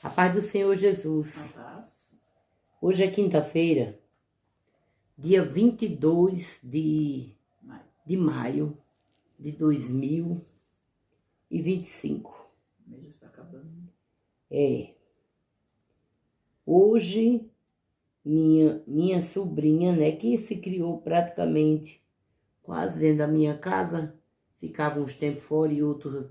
A paz do Senhor Jesus. A paz. Hoje é quinta-feira, dia 22 de maio de 2025. O mês já está acabando. Hoje, minha sobrinha, né, que se criou praticamente quase dentro da minha casa, ficava uns tempos fora e outros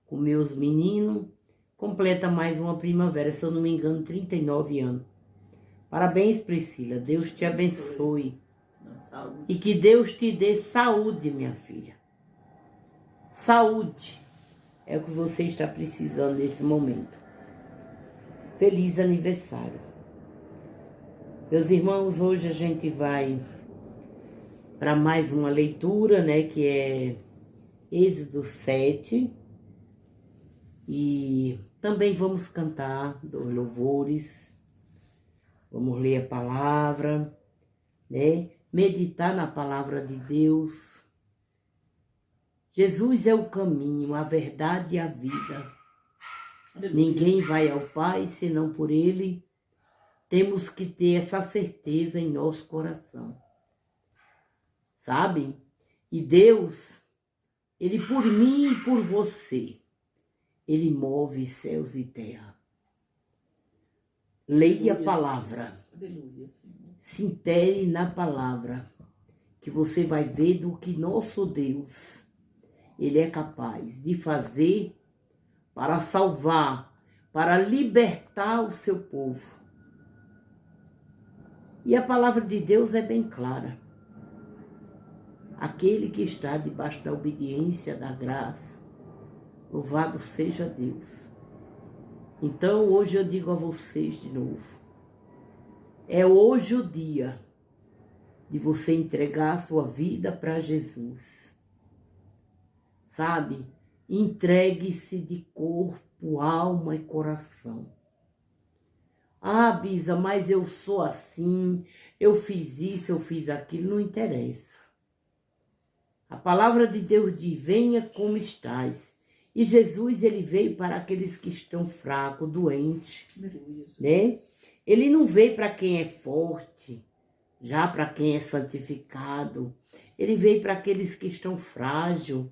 com meus meninos, completa mais uma primavera, se eu não me engano, 39 anos. Parabéns, Priscila. Deus te abençoe. E que Deus te dê saúde, minha filha. Saúde é o que você está precisando nesse momento. Feliz aniversário. Meus irmãos, hoje a gente vai para mais uma leitura, né, que é Êxodo 7. E também vamos cantar dois louvores. Vamos ler a palavra, né? Meditar na palavra de Deus. Jesus é o caminho, a verdade e a vida. Ninguém vai ao Pai senão por Ele. Temos que ter essa certeza em nosso coração. Sabe? E Deus, Ele por mim e por você, Ele move céus e terra. Leia a palavra. Aleluia, Senhor. Se intere na palavra, que você vai ver do que nosso Deus, Ele é capaz de fazer para salvar, para libertar o seu povo. E a palavra de Deus é bem clara. Aquele que está debaixo da obediência, da graça, louvado seja Deus. Então, hoje eu digo a vocês de novo, é hoje o dia de você entregar a sua vida para Jesus. Sabe? Entregue-se de corpo, alma e coração. Ah, Bisa, mas eu sou assim, eu fiz isso, eu fiz aquilo, não interessa. A palavra de Deus diz, venha como estás. E Jesus, ele veio para aqueles que estão fracos, doentes, né? Ele não veio para quem é forte, já para quem é santificado. Ele veio para aqueles que estão frágeis,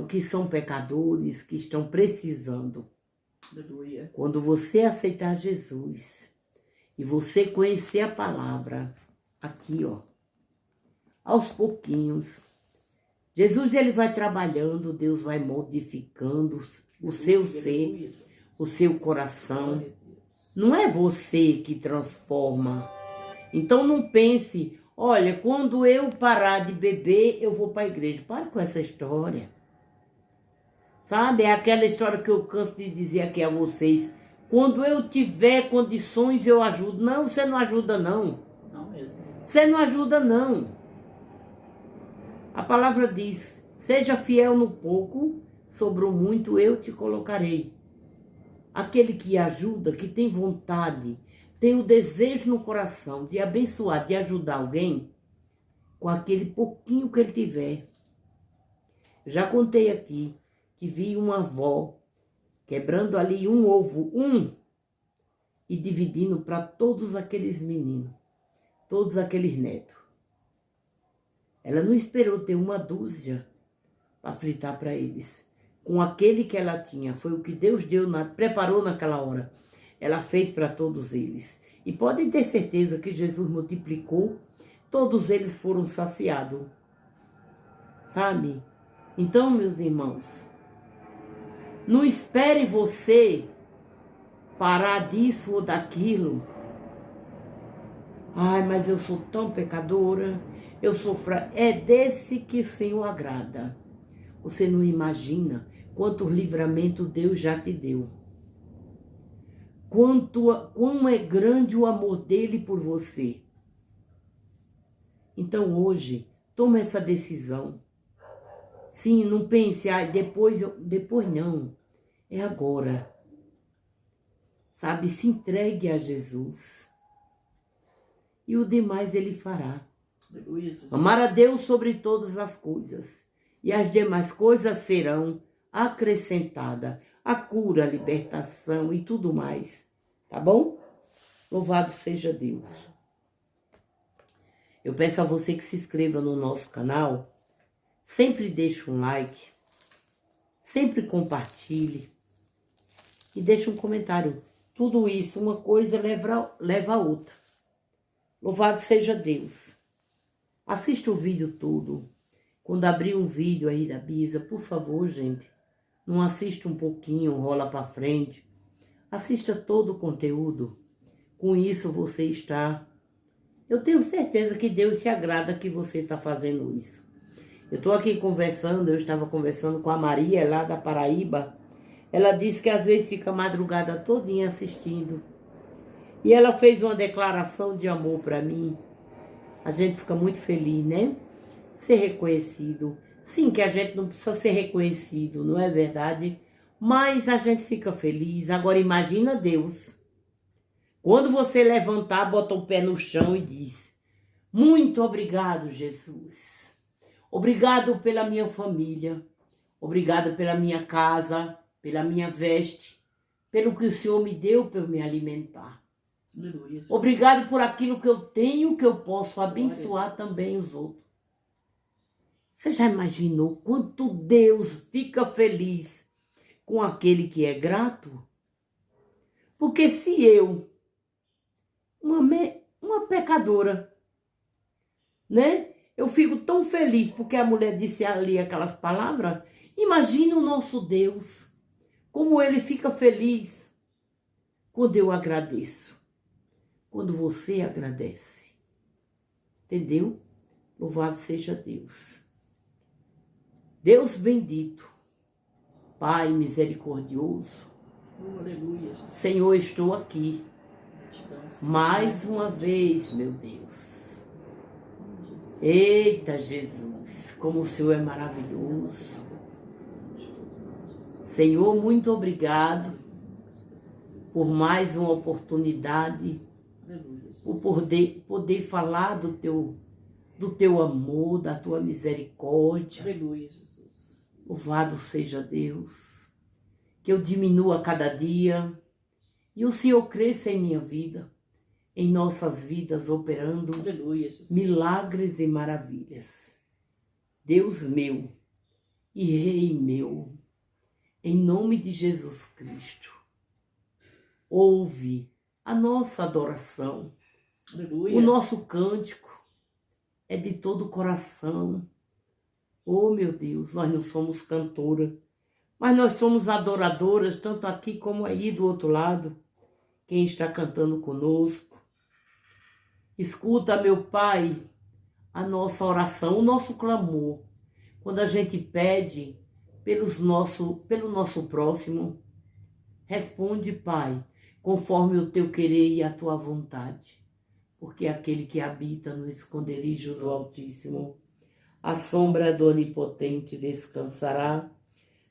que são pecadores, que estão precisando. Aleluia. Quando você aceitar Jesus e você conhecer a palavra, aqui, ó, aos pouquinhos, Jesus, ele vai trabalhando, Deus vai modificando o seu ser, o seu coração. Não é você que transforma. Então não pense, olha, quando eu parar de beber, eu vou para a igreja. Para com essa história. Sabe, é aquela história que eu canso de dizer aqui a vocês. Quando eu tiver condições, eu ajudo. Não, você não ajuda não. Não mesmo. Você não ajuda não. A palavra diz, seja fiel no pouco, sobre o muito eu te colocarei. Aquele que ajuda, que tem vontade, tem o desejo no coração de abençoar, de ajudar alguém, com aquele pouquinho que ele tiver. Já contei aqui que vi uma avó quebrando ali um ovo, e dividindo para todos aqueles meninos, todos aqueles netos. Ela não esperou ter uma dúzia para fritar para eles. Com aquele que ela tinha, foi o que Deus preparou naquela hora. Ela fez para todos eles. E podem ter certeza que Jesus multiplicou, todos eles foram saciados. Sabe? Então, meus irmãos, não espere você parar disso ou daquilo. Ai, mas eu sou tão pecadora, eu sou fraca. É desse que o Senhor agrada. Você não imagina quanto livramento Deus já te deu. Quão é grande o amor dele por você. Então hoje, toma essa decisão. Sim, não pense, depois não. É agora. Sabe, se entregue a Jesus. E o demais ele fará. Amar a Deus sobre todas as coisas. E as demais coisas serão acrescentadas. A cura, a libertação e tudo mais. Tá bom? Louvado seja Deus. Eu peço a você que se inscreva no nosso canal, sempre deixe um like, sempre compartilhe e deixe um comentário. Tudo isso, uma coisa leva a outra. Louvado seja Deus. Assista o vídeo todo. Quando abrir um vídeo aí da Bisa, por favor, gente, não assista um pouquinho, rola para frente. Assista todo o conteúdo. Com isso você está... Eu tenho certeza que Deus se agrada que você está fazendo isso. Eu estou aqui conversando, eu estava conversando com a Maria, lá da Paraíba. Ela disse que às vezes fica a madrugada todinha assistindo. E ela fez uma declaração de amor para mim. A gente fica muito feliz, né? Ser reconhecido. Sim, que a gente não precisa ser reconhecido, não é verdade? Mas a gente fica feliz. Agora imagina Deus. Quando você levantar, bota o pé no chão e diz: muito obrigado, Jesus. Obrigado pela minha família. Obrigado pela minha casa, pela minha veste, pelo que o Senhor me deu para eu me alimentar. Aleluia. Obrigado por aquilo que eu tenho, que eu posso abençoar também os outros. Você já imaginou quanto Deus fica feliz com aquele que é grato? Porque se eu, uma pecadora, né? Eu fico tão feliz porque a mulher disse ali aquelas palavras. Imagina o nosso Deus, como Ele fica feliz quando eu agradeço. Quando você agradece. Entendeu? Louvado seja Deus. Deus bendito, Pai misericordioso. Aleluia, Jesus. Senhor, estou aqui. Gratidão, Senhor. Mais uma vez, meu Deus. Jesus. Eita, Jesus, como o Senhor é maravilhoso. Senhor, muito obrigado por mais uma oportunidade, por poder falar do teu amor, da tua misericórdia. Aleluia, Jesus. Louvado seja Deus. Que eu diminua cada dia e o Senhor cresça em minha vida, em nossas vidas, operando Aleluia, Jesus. milagres e maravilhas. Deus meu e Rei meu, em nome de Jesus Cristo, ouve a nossa adoração. Aleluia. O nosso cântico é de todo o coração. Oh, meu Deus, nós não somos cantora, mas nós somos adoradoras, tanto aqui como aí do outro lado, quem está cantando conosco. Escuta, meu Pai, a nossa oração, o nosso clamor, quando a gente pede pelo nosso próximo. Responde, Pai, conforme o teu querer e a tua vontade, porque aquele que habita no esconderijo do Altíssimo, a sombra do Onipotente descansará.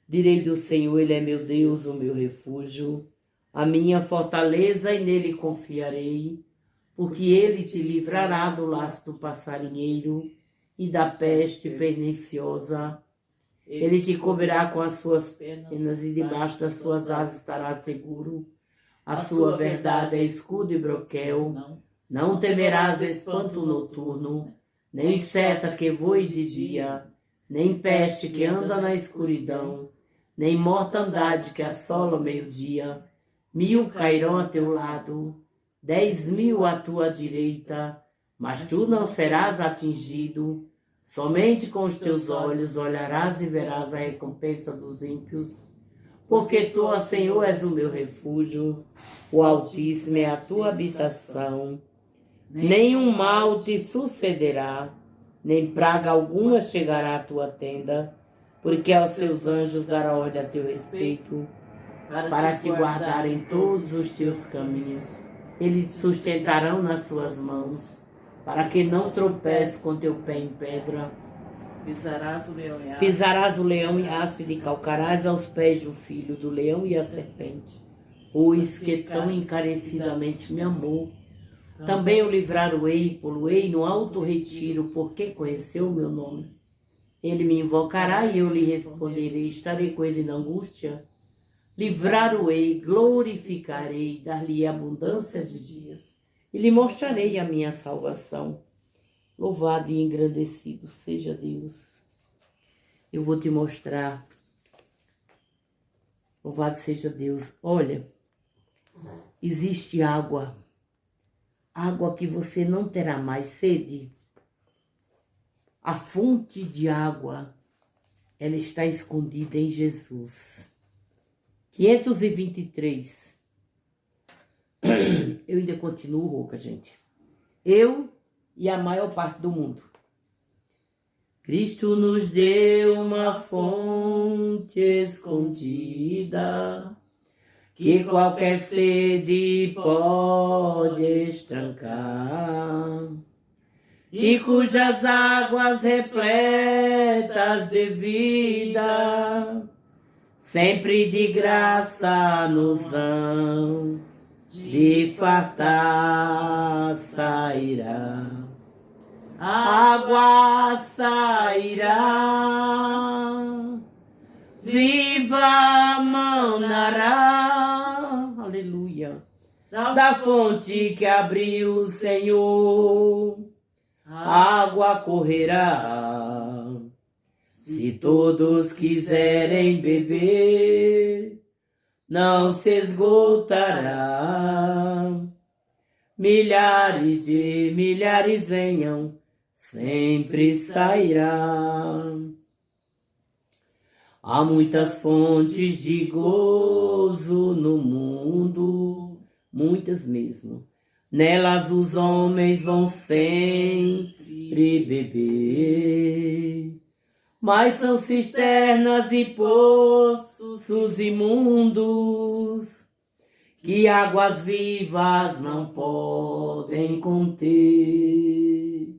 Direi do Senhor, Ele é meu Deus, o meu refúgio, a minha fortaleza, e nele confiarei, porque Ele te livrará do laço do passarinheiro e da peste perniciosa. Ele te cobrirá com as suas penas e debaixo das suas asas estará seguro. A sua verdade é escudo e broquel. Não temerás espanto noturno, nem seta que voe de dia, nem peste que anda na escuridão, nem mortandade que assola o meio-dia. 1000 cairão a teu lado, 10.000 à tua direita, mas tu não serás atingido. Somente com os teus olhos olharás e verás a recompensa dos ímpios, porque tu, ó Senhor, és o meu refúgio, o Altíssimo é a tua habitação. Nenhum mal te sucederá, nem praga alguma chegará à tua tenda, porque aos seus anjos dará ordem a teu respeito, para te guardar em todos os teus caminhos. Eles te sustentarão nas suas mãos, para que não tropece com teu pé em pedra. Pisarás o leão e a áspide, calcarás aos pés do filho do leão e a serpente. Pois que tão encarecidamente me amou, também o livrar-o-ei, pô-lo-ei no alto retiro, porque conheceu o meu nome. Ele me invocará e eu lhe responderei, estarei com ele na angústia. livrar-o-ei, glorificarei, dar-lhe abundância de dias. e lhe mostrarei a minha salvação. Louvado e engrandecido seja Deus. Eu vou te mostrar. Louvado seja Deus. Olha, existe água. Água que você não terá mais sede. A fonte de água, ela está escondida em Jesus. 523. Eu ainda continuo rouca, gente. Eu e a maior parte do mundo. Cristo nos deu uma fonte escondida, que qualquer sede pode estrancar, e cujas águas repletas de vida sempre de graça nos dão, de fartar sairá. Água sairá, viva manará, aleluia, da fonte que abriu o Senhor, água correrá. Se todos quiserem beber, não se esgotará. Milhares de milhares venham, sempre sairá. Há muitas fontes de gozo no mundo, muitas mesmo. Nelas os homens vão sempre beber. Mas são cisternas e poços imundos, que águas vivas não podem conter.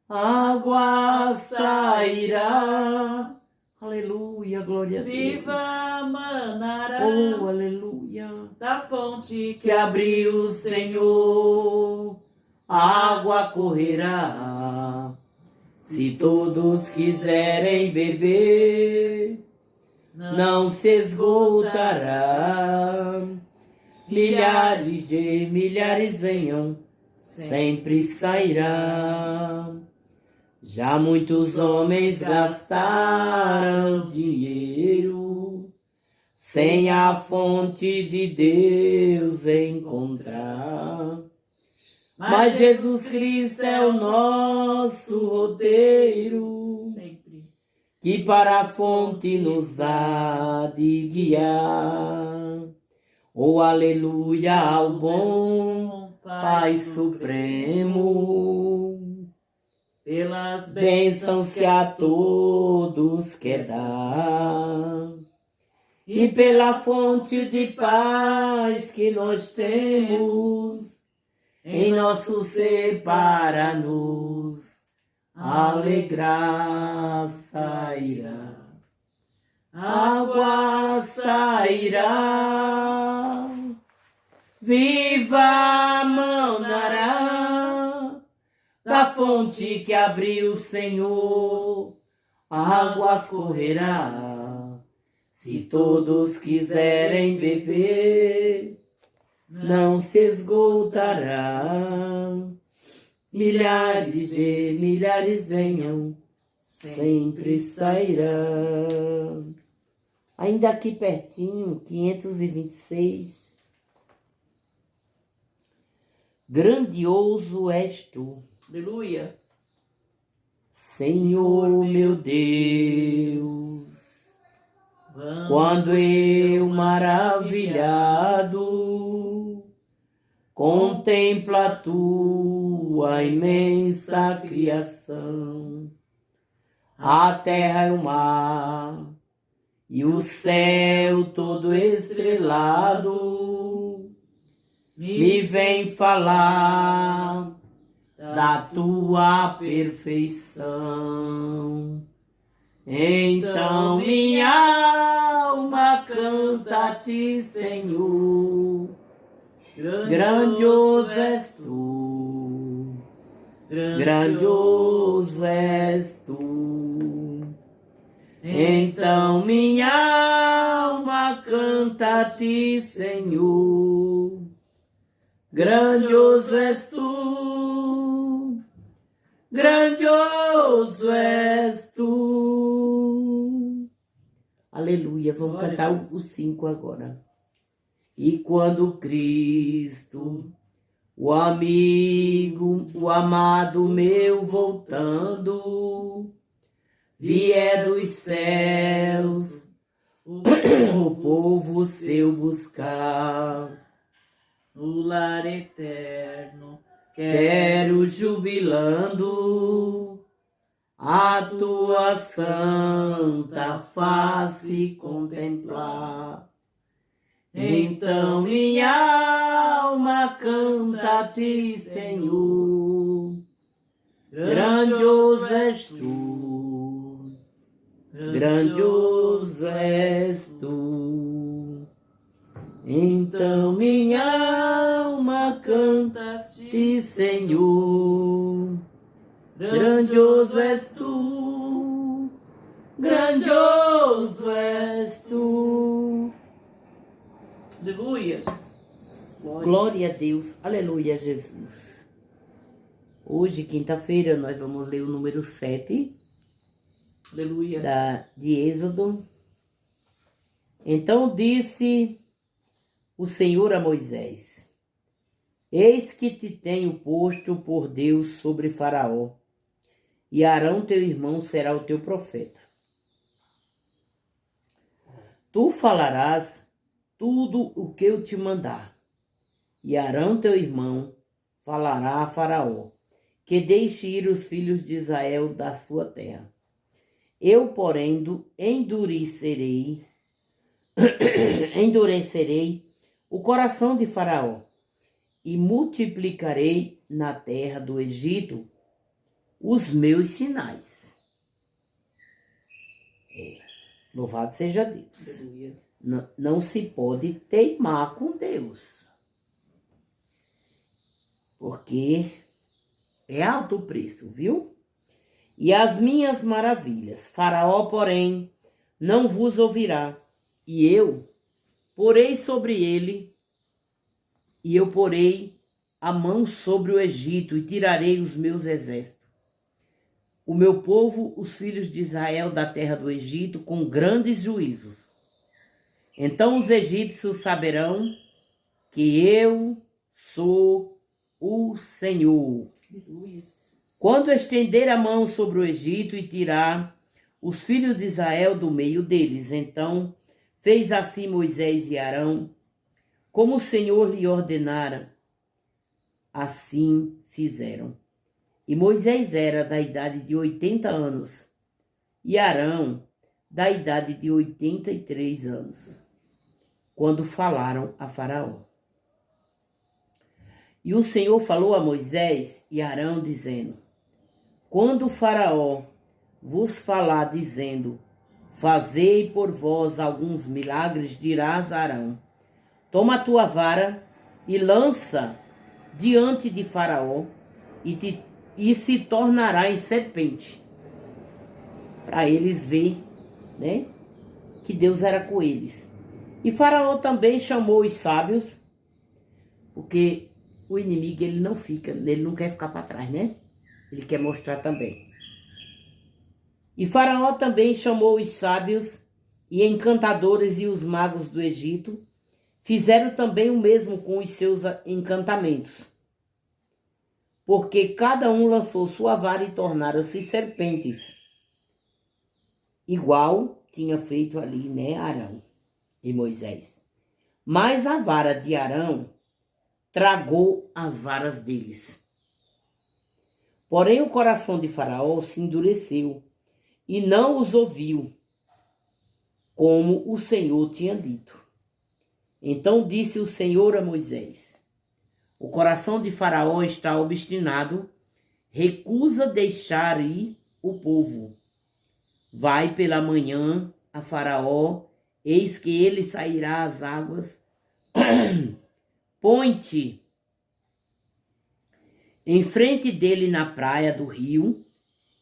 Água sairá, aleluia, glória a Deus. Viva manará, oh, aleluia, da fonte que abriu o Senhor, água correrá. Se todos quiserem beber, não se esgotará. Milhares de milhares venham, sempre sairá. Já muitos homens gastaram dinheiro, sem a fonte de Deus encontrar. Mas Jesus Cristo é o nosso roteiro, sempre, que para a fonte nos há de guiar. Oh, aleluia ao bom Pai Supremo, pelas bênçãos que a todos quer dar, e pela fonte de paz que nós temos em nosso ser para nos alegrar sairá. Água sairá, viva manará, da fonte que abriu o Senhor, águas correrá. Se todos quiserem beber, não se esgotará. Milhares de milhares venham, sempre sairá. Ainda aqui pertinho, 526. Grandioso és tu, aleluia, Senhor meu Deus. Quando eu, maravilhado, contemplo a tua imensa criação, a terra e o mar, e o céu todo estrelado, me vem falar da tua perfeição. Então minha alma canta a ti, Senhor, grandioso és tu, grandioso és tu. Então minha alma canta a ti, Senhor. Grandioso és tu, grandioso és tu. Aleluia, vamos Glória cantar a Deus. os 5 agora. E quando Cristo, o amigo, o amado meu voltando, vier dos céus, o povo seu buscar, no lar eterno, quero jubilando a tua santa face contemplar. Então minha alma canta a ti, Senhor. Grandioso és tu, grandioso és tu. Então minha alma canta a ti, Senhor. Grandioso és tu, grandioso és tu. Aleluia, Jesus. Glória a Deus, aleluia, Jesus. Hoje, quinta-feira, nós vamos ler o número 7 Aleluia. de Êxodo. Então disse o Senhor a Moisés: Eis que te tenho posto por Deus sobre Faraó, e Arão teu irmão será o teu profeta. Tu falarás tudo o que eu te mandar, e Arão teu irmão falará a Faraó, que deixe ir os filhos de Israel da sua terra. Eu, porém, endurecerei o coração de Faraó, e multiplicarei na terra do Egito os meus sinais. Louvado seja Deus. Aleluia. Não se pode teimar com Deus, porque é alto o preço, viu? E as minhas maravilhas, Faraó, porém, não vos ouvirá, e eu porei sobre ele, e eu porei a mão sobre o Egito, e tirarei os meus exércitos, o meu povo, os filhos de Israel, da terra do Egito, com grandes juízos. Então os egípcios saberão que eu sou o Senhor. Aleluia. Quando estender a mão sobre o Egito e tirar os filhos de Israel do meio deles. Então fez assim Moisés e Arão, como o Senhor lhe ordenara, assim fizeram. E Moisés era da idade de 80 anos, e Arão da idade de 83 anos, quando falaram a Faraó. E o Senhor falou a Moisés e Arão, dizendo: Quando o Faraó vos falar, dizendo: Fazei por vós alguns milagres, dirás a Arão: Toma a tua vara e lança diante de Faraó, e se tornará em serpente. Para eles ver, né, que Deus era com eles. E Faraó também chamou os sábios, porque o inimigo ele não quer ficar para trás, né? Ele quer mostrar também. E Faraó também chamou os sábios e encantadores e os magos do Egito. Fizeram também o mesmo com os seus encantamentos. Porque cada um lançou sua vara e tornaram-se serpentes. Igual tinha feito ali, né, Arão e Moisés. Mas a vara de Arão tragou as varas deles. Porém o coração de Faraó se endureceu e não os ouviu, como o Senhor tinha dito. Então disse o Senhor a Moisés: O coração de Faraó está obstinado, recusa deixar ir o povo. Vai pela manhã a Faraó, eis que ele sairá às águas. Põe-te em frente dele na praia do rio,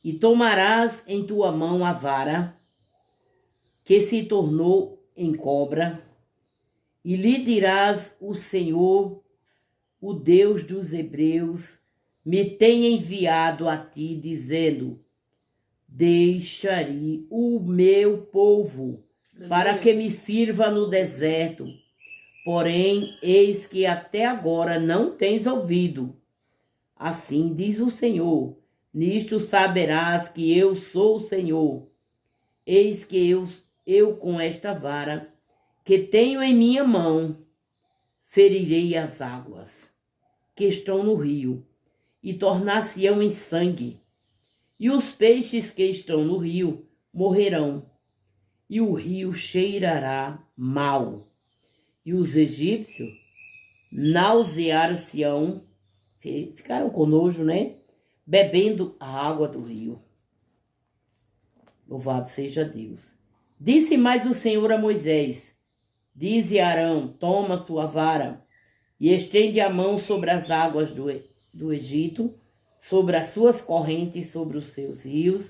e tomarás em tua mão a vara, que se tornou em cobra, E lhe dirás: o Senhor, o Deus dos hebreus, me tem enviado a ti, dizendo: deixarei o meu povo para que me sirva no deserto. Porém, eis que até agora não tens ouvido. Assim diz o Senhor: nisto saberás que eu sou o Senhor. Eis que eu com esta vara que tenho em minha mão, ferirei as águas que estão no rio, e tornar-se-ão em sangue. E os peixes que estão no rio morrerão, e o rio cheirará mal. E os egípcios nausear-se-ão, ficaram com nojo, né? Bebendo a água do rio. Louvado seja Deus. Disse mais o Senhor a Moisés: dize a Arão: toma tua vara e estende a mão sobre as águas do Egito, sobre as suas correntes, sobre os seus rios,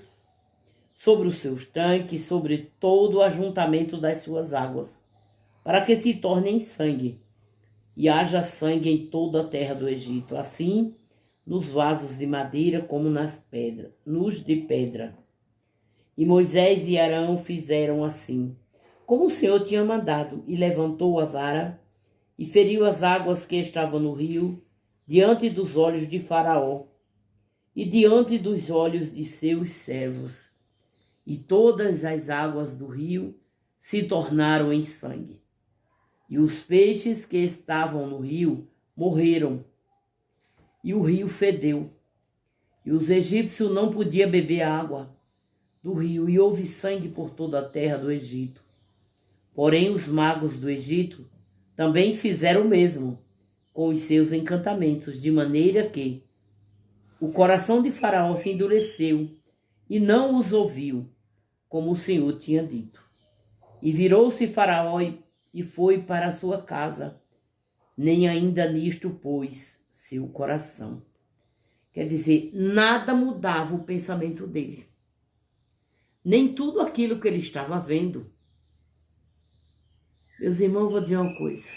sobre os seus tanques, sobre todo o ajuntamento das suas águas, para que se tornem sangue, e haja sangue em toda a terra do Egito, assim nos vasos de madeira como nas pedras, nos de pedra. E Moisés e Arão fizeram assim, como o Senhor tinha mandado, e levantou a vara e feriu as águas que estavam no rio, diante dos olhos de Faraó e diante dos olhos de seus servos. E todas as águas do rio se tornaram em sangue. E os peixes que estavam no rio morreram, e o rio fedeu. E os egípcios não podiam beber água do rio, e houve sangue por toda a terra do Egito. Porém, os magos do Egito também fizeram o mesmo com os seus encantamentos, de maneira que o coração de Faraó se endureceu e não os ouviu, como o Senhor tinha dito. E virou-se Faraó e foi para a sua casa, nem ainda nisto pôs seu coração. Quer dizer, nada mudava o pensamento dele. Nem tudo aquilo que ele estava vendo. Meus irmãos, vou dizer uma coisa.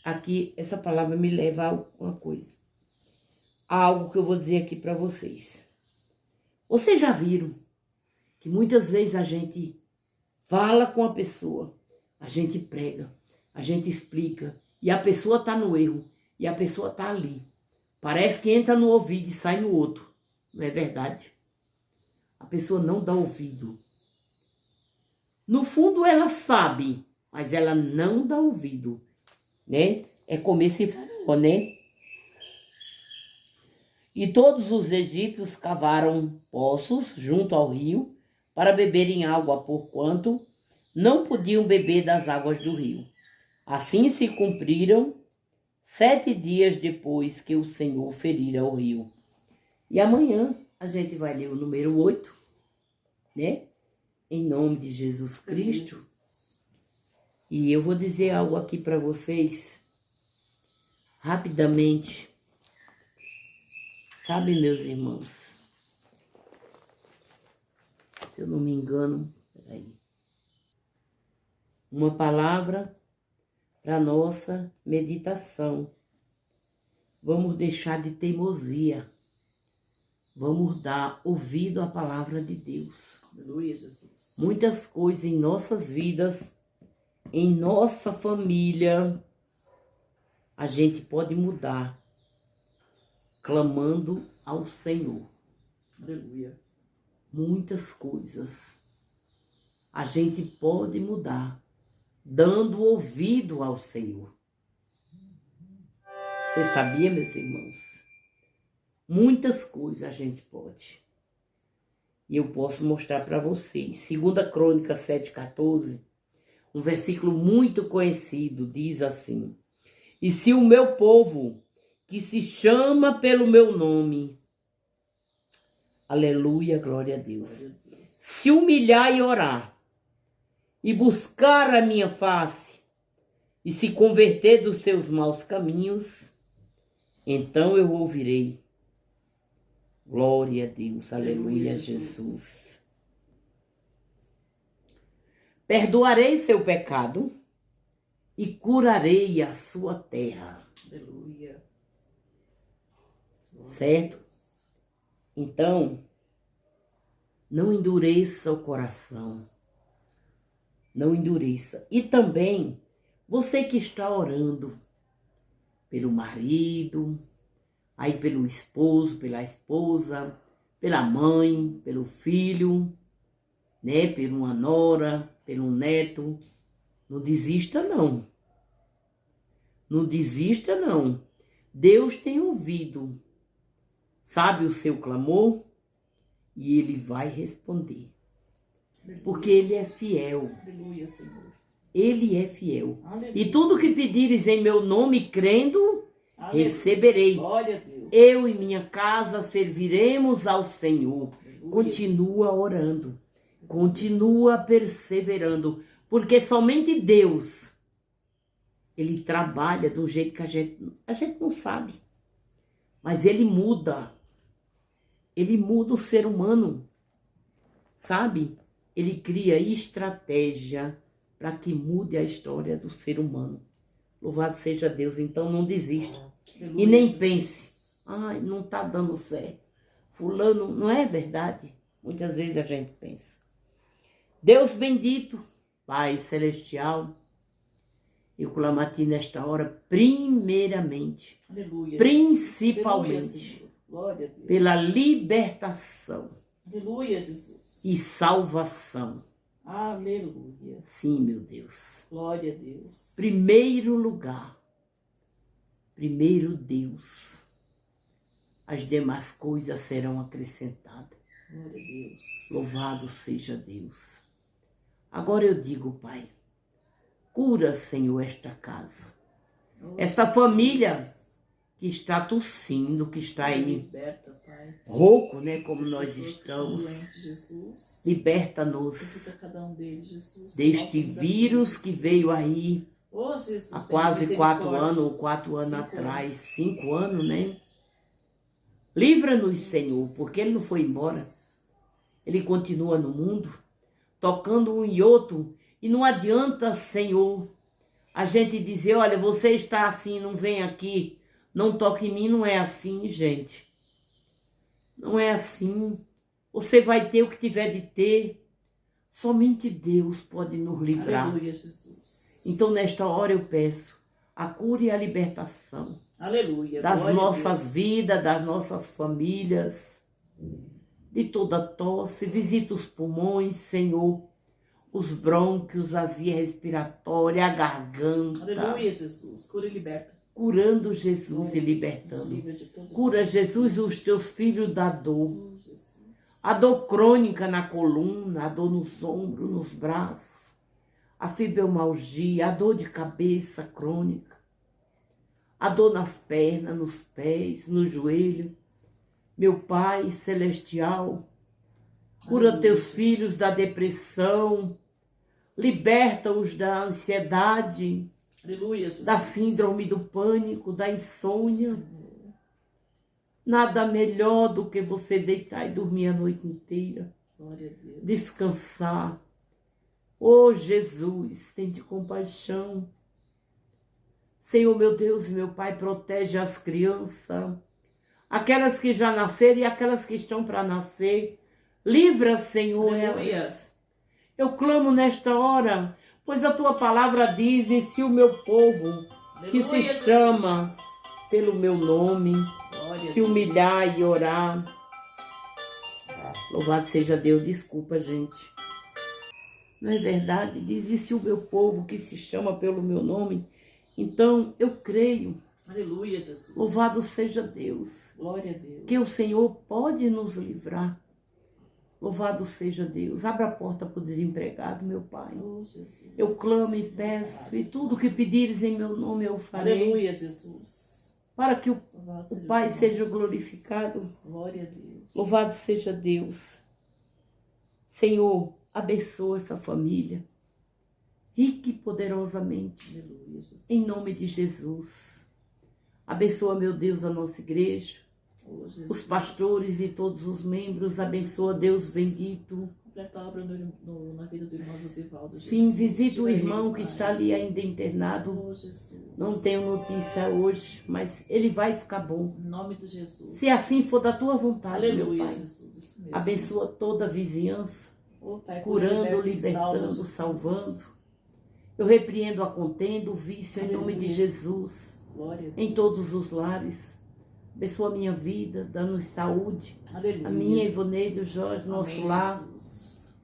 Aqui, essa palavra me leva a uma coisa. Há algo que eu vou dizer aqui para vocês. Vocês já viram que muitas vezes a gente fala com a pessoa, a gente prega, a gente explica, e a pessoa está no erro, e a pessoa está ali. Parece que entra no ouvido e sai no outro. Não é verdade? A pessoa não dá ouvido. No fundo ela sabe, mas ela não dá ouvido, né? É como esse Faraó, né? E todos os egípcios cavaram poços junto ao rio para beberem água, porquanto não podiam beber das águas do rio. Assim se cumpriram 7 dias depois que o Senhor ferira o rio. E amanhã a gente vai ler o número 8, né? Em nome de Jesus Cristo. E eu vou dizer algo aqui para vocês, rapidamente. Sabe, meus irmãos, se eu não me engano, peraí, uma palavra para nossa meditação. Vamos deixar de teimosia. Vamos dar ouvido à palavra de Deus. Aleluia, Jesus. Muitas coisas em nossas vidas, em nossa família, a gente pode mudar, clamando ao Senhor. Aleluia. Muitas coisas a gente pode mudar, dando ouvido ao Senhor. Você sabia, meus irmãos? Muitas coisas a gente pode. E eu posso mostrar para vocês. 2 Crônicas 7,14, um versículo muito conhecido, diz assim: e se o meu povo, que se chama pelo meu nome, aleluia, glória a Deus, se humilhar e orar, e buscar a minha face, e se converter dos seus maus caminhos, então eu ouvirei. Glória a Deus, aleluia, Jesus. Perdoarei seu pecado e curarei a sua terra. Aleluia. Certo? Então, não endureça o coração. Não endureça. E também, você que está orando pelo marido, aí pelo esposo, pela esposa, pela mãe, pelo filho, né? Por uma nora, pelo neto. Não desista, não. Não desista, não. Deus tem ouvido, sabe o seu clamor e Ele vai responder. Aleluia. Porque Ele é fiel. Aleluia, Senhor. Ele é fiel. Aleluia. E tudo que pedires em meu nome, crendo, Aleluia. receberei. Glória a Deus. Eu e minha casa serviremos ao Senhor. Aleluia, Continua Jesus. orando. Continua perseverando. Porque somente Deus, Ele trabalha do jeito que a gente não sabe. Mas Ele muda. Ele muda o ser humano. Sabe? Ele cria estratégia para que mude a história do ser humano. Louvado seja Deus. Então não desista. Aleluia, E nem Jesus. pense, ai, não está dando certo. Fulano, não é verdade? Muitas vezes a gente pensa. Deus bendito, Pai celestial, eu clamo a Ti nesta hora, primeiramente, Aleluia. principalmente, Aleluia, Senhor. Glória a Deus. pela libertação Aleluia, Jesus. e salvação. Aleluia. Sim, meu Deus. Glória a Deus. Primeiro lugar, primeiro Deus. As demais coisas serão acrescentadas. Glória a Deus. Louvado seja Deus. Agora eu digo, Pai, cura, Senhor, esta casa. Oh, Essa Jesus. família que está tossindo, que está aí Liberta, Pai. rouco, né, como As nós pessoas que estamos. estão doentes, Jesus. Liberta-nos Visita cada um deles, Jesus. deste Nossa, vírus Jesus. que veio aí Oh, Jesus, há tem quase 4 misericórdia, anos, ou Jesus. 4 anos 5 atrás, anos. 5 anos, né? Livra-nos, Senhor, porque Ele não foi embora. Ele continua no mundo, tocando um e outro. E não adianta, Senhor, a gente dizer, olha, você está assim, não vem aqui, não toque em mim. Não é assim, gente. Não é assim. Você vai ter o que tiver de ter. Somente Deus pode nos livrar. Aleluia, Jesus. Então, nesta hora eu peço a cura e a libertação Aleluia. das Glória a nossas Deus. vidas, das nossas famílias, de toda tosse. Visita os pulmões, Senhor, os brônquios, as vias respiratórias, a garganta. Aleluia, Jesus. Cura e liberta. Curando Jesus Glória e a Deus. libertando. Livra de todo Cura, mal. Jesus, os teus filhos da dor. Oh, Jesus. A dor crônica na coluna, a dor nos ombros, nos braços, a fibromialgia, a dor de cabeça crônica, a dor nas pernas, nos pés, no joelho. Meu Pai celestial, cura Aleluia, teus Jesus. filhos da depressão, liberta-os da ansiedade, Aleluia, Jesus. da síndrome do pânico, da insônia. Senhor. Nada melhor do que você deitar e dormir a noite inteira, Glória a Deus. descansar. Oh, Jesus, tende compaixão. Senhor, meu Deus e meu Pai, protege as crianças, aquelas que já nasceram e aquelas que estão para nascer. Livra, Senhor, Aleluia. elas. Eu clamo nesta hora, pois a Tua palavra diz, e se o meu povo, que se Aleluia, chama Jesus. pelo meu nome, Glória a se Deus. humilhar e orar. Louvado seja Deus, desculpa, gente. Não é verdade? Diz, e se o meu povo que se chama pelo meu nome. Então, eu creio, Aleluia, Jesus. louvado seja Deus, Glória a Deus. que o Senhor pode nos livrar. Louvado seja Deus. Abra a porta para o desempregado, meu Pai. Oh, Jesus. Eu clamo e peço, e tudo que pedires em meu nome eu farei, Aleluia, Jesus. para que o Louvado seja Pai o teu nome, seja Jesus. glorificado. Glória a Deus. Louvado seja Deus. Senhor, abençoa essa família, rica e poderosamente, Aleluia, Jesus. em nome de Jesus. Abençoa, meu Deus, a nossa igreja, Oh, Jesus. os pastores e todos os membros. Abençoa, Deus bendito, completa a obra na vida do irmão Josivaldo, Jesus. Sim, visita o Tira irmão ele, que Pai. está ali ainda internado. Oh, Jesus. Não tenho notícia hoje, mas ele vai ficar bom. Em nome de Jesus. Se assim for da tua vontade, meu Aleluia, Pai. Jesus. Isso mesmo. Abençoa toda a vizinhança, Oh, Pai, curando, liberta e salva, libertando, Jesus. salvando. Eu repreendo a contenda, o vício, em nome de Aleluia. Jesus, Glória a Deus. em todos os lares. Abençoa a minha vida, dando saúde. Aleluia. A minha, Ivoneide, o Jorge, nosso Amém, lar. Jesus.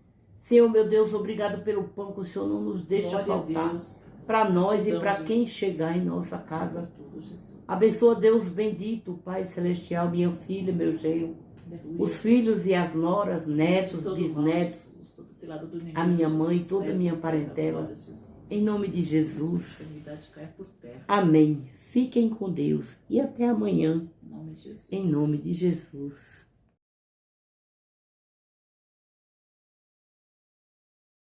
Senhor, meu Deus, obrigado pelo pão que o Senhor não nos deixa Glória a faltar. Deus. Para nós e Gratidão, para Jesus. quem chegar em nossa casa. Por tudo, Jesus. Abençoa, Deus bendito, Pai Celestial, minha filha, meu genro, Aleluia. os filhos e as noras, netos, Todo bisnetos, mal, Jesus, toda cilada do inimigo, a minha Jesus, mãe, toda a caia minha por terra, parentela. glória a Jesus. em nome de Jesus. Enfermidade caia por terra. Amém. Fiquem com Deus e até amanhã, Em nome de Jesus. em nome de Jesus.